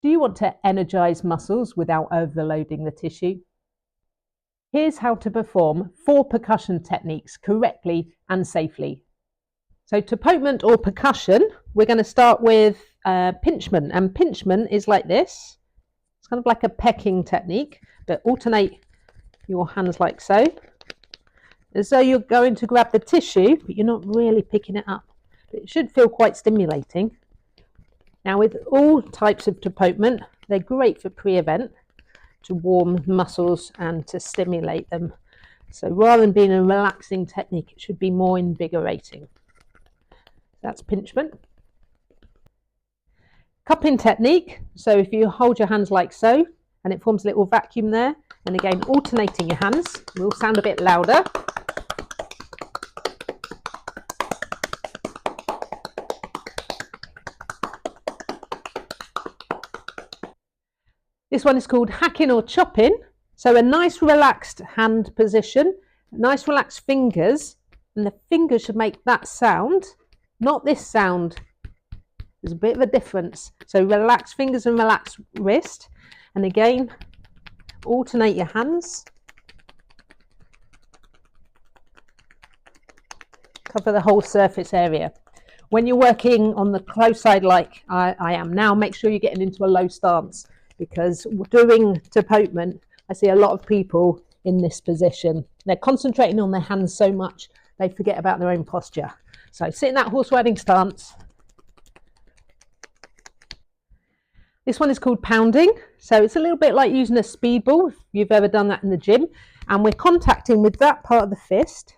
Do you want to energize muscles without overloading the tissue? Here's how to perform 4 percussion techniques correctly and safely. So tapotement or percussion, we're going to start with pinchment, and pinchment is like this. It's kind of like a pecking technique, but alternate your hands like so, as though you're going to grab the tissue, but you're not really picking it up. It should feel quite stimulating. Now, with all types of tapotement, they're great for pre-event to warm muscles and to stimulate them. So rather than being a relaxing technique, it should be more invigorating. That's pinchment. Cupping technique. So if you hold your hands like so, and it forms a little vacuum there, and again, alternating your hands will sound a bit louder. This one is called hacking or chopping. So a nice relaxed hand position, nice relaxed fingers, and the fingers should make that sound, not this sound. There's a bit of a difference. So relax fingers and relax wrist. And again, alternate your hands. Cover the whole surface area. When you're working on the close side like I am now, make sure you're getting into a low stance, because doing tapotement, I see a lot of people in this position. They're concentrating on their hands so much, they forget about their own posture. So sit in that horse riding stance. This one is called pounding. So it's a little bit like using a speedball, if you've ever done that in the gym. And we're contacting with that part of the fist.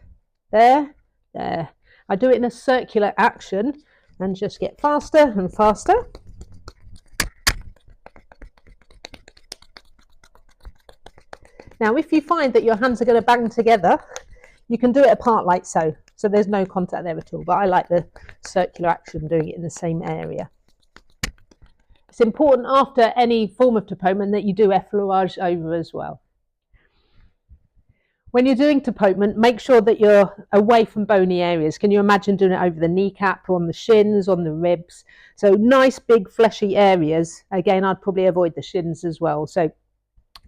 There, there. I do it in a circular action and just get faster and faster. Now, if you find that your hands are going to bang together, you can do it apart like so. So there's no contact there at all. But I like the circular action, doing it in the same area. It's important after any form of tapotement that you do effleurage over as well. When you're doing tapotement, make sure that you're away from bony areas. Can you imagine doing it over the kneecap, or on the shins, on the ribs? So nice, big, fleshy areas. Again, I'd probably avoid the shins as well. So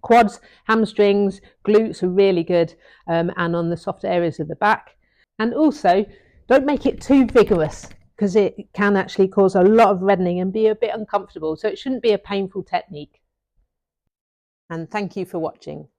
quads, hamstrings, glutes are really good, and on the softer areas of the back. And also, don't make it too vigorous, because it can actually cause a lot of reddening and be a bit uncomfortable. So it shouldn't be a painful technique. And thank you for watching.